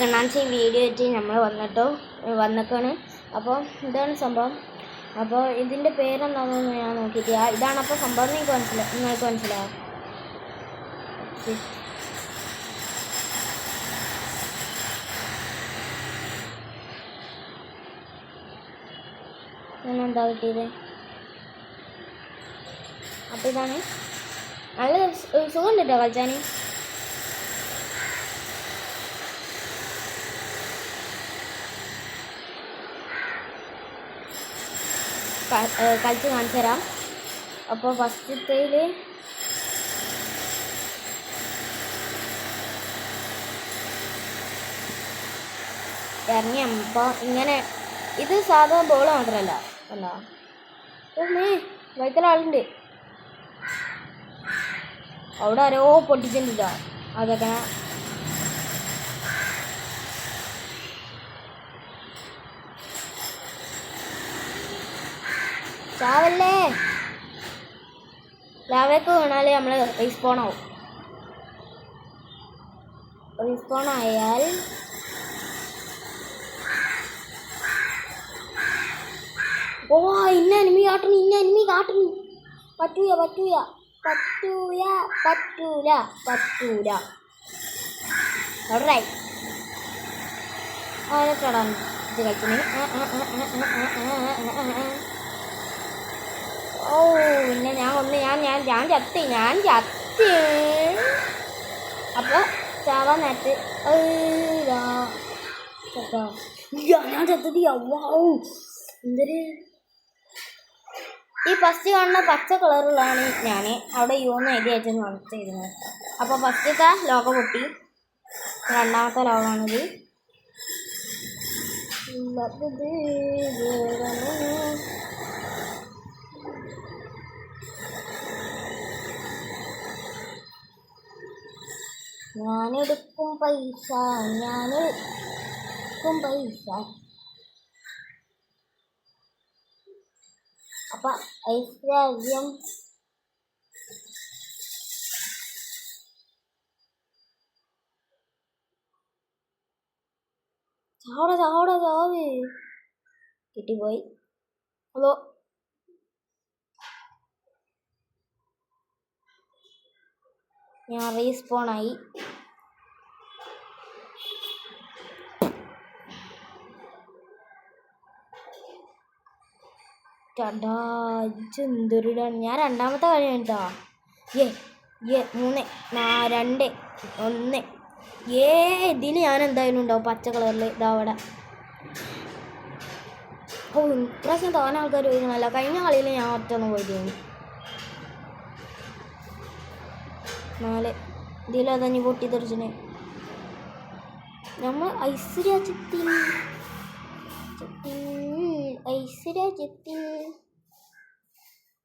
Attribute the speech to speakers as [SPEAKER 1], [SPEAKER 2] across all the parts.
[SPEAKER 1] കിണ്ണാഞ്ചി video ആയിട്ട് നമ്മൾ വന്നിക്കാണ്. അപ്പോൾ ഇതാണ് സംഭവം. അപ്പോൾ ഇതിൻ്റെ പേരെന്താണെന്ന് ഞാൻ നോക്കിയിട്ട് ഇതാണ്. അപ്പോൾ സംഭവം നിങ്ങൾക്ക് മനസ്സിലാവും. എന്താ കിട്ടിയത്? അപ്പോൾ ഇതാണ്. നല്ല സുഖം കിട്ടോ കളിച്ചാൻ. കളിച്ച് കാണിച്ചു തരാം. അപ്പോൾ ഫസ്റ്റത്തേൽ ഇറങ്ങി. അപ്പോൾ ഇങ്ങനെ ഇത് സാധാ ബോൾ മാത്രമല്ല അല്ല. വൈത്തലാളുണ്ട് അവിടെ ആരോ പൊട്ടിച്ചിട്ടുണ്ടോ. അതൊക്കെ ചാവല്ലേ. ലാവയൊക്കെ വീണാൽ നമ്മൾ റീസ്പോൺ ആവും. റീസ്പോൺ ആയാൽ ഇന്ന എനിമി കാട്ടണി. പറ്റൂല. ഓൾറൈറ്റ്. അവനൊക്കെയാണ് ഇത് കളിക്കുന്നത്. പിന്നെ ഞാൻ ചത്തി. അപ്പോൾ ചാവാൻ നേരത്ത് ഞാൻ ചത്തത്. എന്തൊരു ഈ ഫസ്റ്റ് കാണുന്ന പച്ച കളറിലാണ് ഞാൻ അവിടെ യൂന്ന് എഴുതി അയച്ചെന്ന് ചെയ്തിരുന്നത്. അപ്പോൾ ഫസ്റ്റത്തെ ലോഗോ പൊട്ടി. രണ്ടാമത്തെ ലോഗാണിത്. ഞാനെടുക്കും പൈസ. അപ്പം ഐശ്വര്യം ചാവ് കിട്ടിപ്പോയി. അതോ ഞാൻ റീസ്പോണായി. എന്തൊരിടാണ്. ഞാൻ രണ്ടാമത്തെ കാര്യം കേട്ടോ. 3 2 1 ഇതിൽ ഞാൻ എന്തായാലും ഉണ്ടാവും പച്ച കളറിൽ. ഇതവിടെ ഇപ്രാവശ്യം തോന്നെ ആൾക്കാർ പോയിരുന്നല്ല. കഴിഞ്ഞ കളിയിൽ ഞാൻ ഒറ്റൊന്നും പോയിരുന്നു. 4 ഇതിലതഞ്ഞ് പൊട്ടിത്തെറിച്ചിന്. നമ്മൾ ഐശ്വര്യത്തിൽ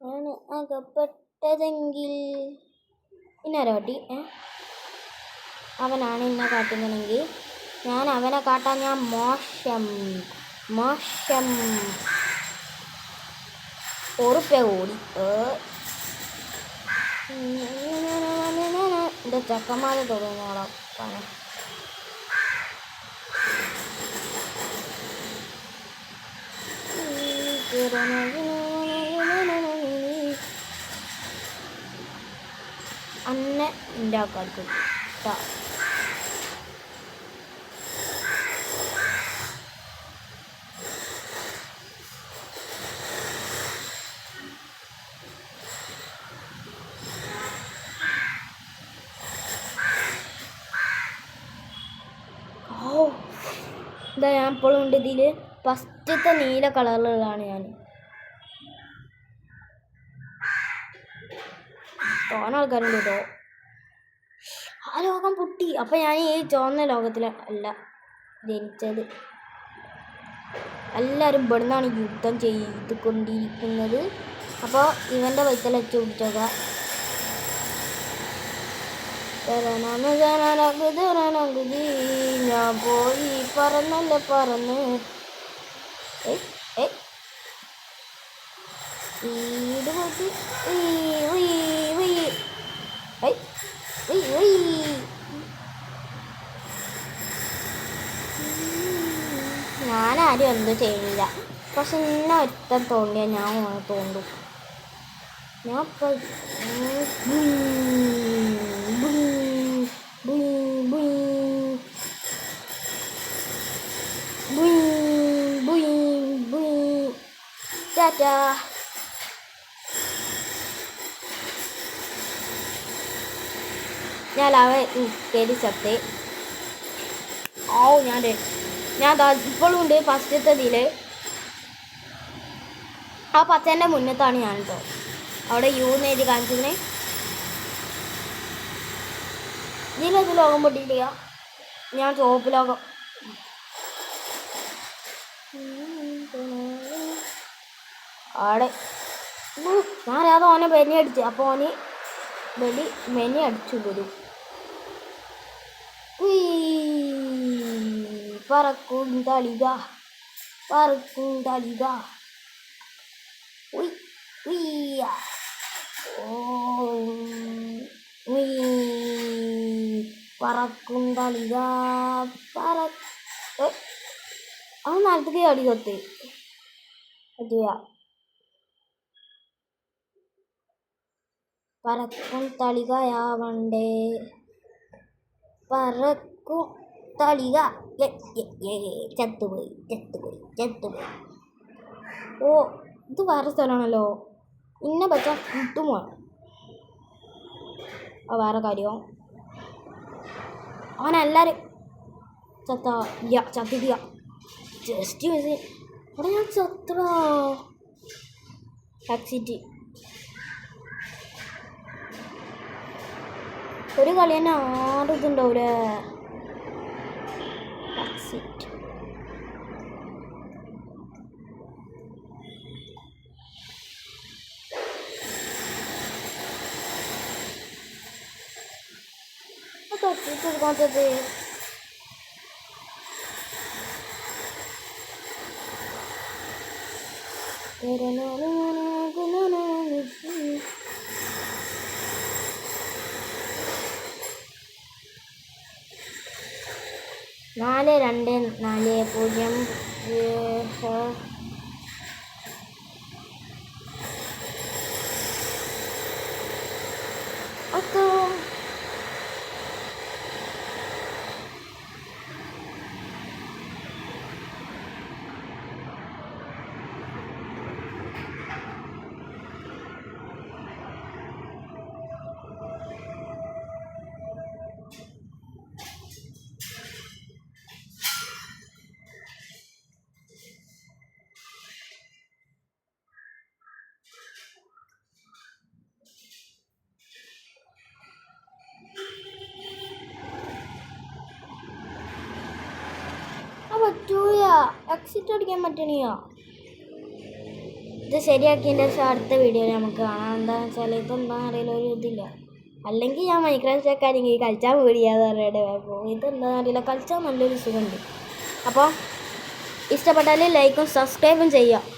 [SPEAKER 1] ആണ് അകപ്പെട്ടതെങ്കിൽ പിന്നെ ആരോട്ടി അവനാണ് എന്നെ കാട്ടുന്നതെങ്കിൽ ഞാൻ അവനെ കാട്ടാൻ ഞാൻ മോശം ഉറുപ്പ്യ കൂടി. എൻ്റെ ചക്കന്മാരെ തുടങ്ങിയോളാം. അന്നെ എൻ്റെ ആൾക്കാർക്ക് ഇതാ ഞാൻ ഇപ്പോഴും ഉണ്ട്. ഇതിൽ ഫസ്റ്റത്തെ നീല കളറിലുള്ളതാണ് ഞാൻ. തോന്ന ആൾക്കാരുണ്ട് കേട്ടോ. ആ ലോകം പൊട്ടി. അപ്പം ഞാൻ ഈ ചുവന്ന ലോകത്തിലല്ല ജനിച്ചത്. എല്ലാവരും ഇവിടുന്നാണ് യുദ്ധം ചെയ്തുകൊണ്ടിരിക്കുന്നത്. അപ്പോൾ ഇവൻ്റെ വൈത്തല വെച്ച് പിടിച്ചോക്ക. ഞാൻ പോയി പറന്ന് വീട് പോയിട്ട് ഞാനാരും എന്തും ചെയ്യുന്നില്ല. പക്ഷെ എന്നെ ഒരുത്തൻ തോണ്ടിയാൽ ഞാൻ തോണ്ടും. ഞാൻ ഇപ്പോൾ ടാറ്റാ. ഞാൻ കയറി ചത്ത്. ഞാൻ ഇപ്പോഴും ഉണ്ട് ഫസ്റ്റത്തേതിൽ. ആ പച്ചേൻ്റെ മുന്നത്താണ് ഞാൻ കേട്ടോ. അവിടെ യൂന്ന് എഴുതി കാണിച്ചിരുന്നേ. ഇതിലത് ലോകം പൊട്ടിയില്ല. ഞാൻ ചുവപ്പ് ലോകം. അവിടെ ഞാൻ അറിയാതെ ഓനെ ബെനി അടിച്ചു. അപ്പോൾ ഓന് മെനി അടിച്ചു വരും. പറക്കും തളിക പറക്കും തളിക. പറക്കും തളിക അത് നാലത്തേക്ക് അടി കൊത്ത് പറ്റിയ. പറക്കും തളികയാവണ്ടേ പറക്കും തളിക. ചത്തുപോയി. ഓ ഇത് വേറെ സ്ഥലമാണല്ലോ. ഇന്നെ പറ്റാ കിട്ടും വേണം. ആ വേറെ കാര്യമോ അവനെല്ലാവരും ചത്തില്ല. Just miss. അവിടെ ഞാൻ ചത്ര എക്സിറ്റ്. ഒരു കളി തന്നെ 6 ഇതുണ്ടാവൂലേ. എക്സിറ്റ്. കൊടുക്കാത്തത് നാല് 2 4 0. പറ്റൂല. എക്സിറ്റ് അടിക്കാൻ പറ്റണില്ല. ഇത് ശരിയാക്കിയതിൻ്റെ ശേഷം അടുത്ത വീഡിയോയിൽ നമുക്ക് കാണാം. എന്താണെന്ന് വെച്ചാൽ ഇതെന്താണെന്ന് അറിയില്ല, ഒരു ഇതില്ല. അല്ലെങ്കിൽ ഞാൻ മൈക്രോസോഫ്റ്റ് ഒക്കെ ആണെങ്കിൽ കളിച്ചാൽ പേടിയാതെ പറയട്ടെ. അപ്പോൾ ഇതെന്താണെന്ന് അറിയില്ല, കളിച്ചാൽ നല്ലൊരു സുഖമുണ്ട്. അപ്പോൾ ഇഷ്ടപ്പെട്ടാൽ ലൈക്കും സബ്സ്ക്രൈബും ചെയ്യുക.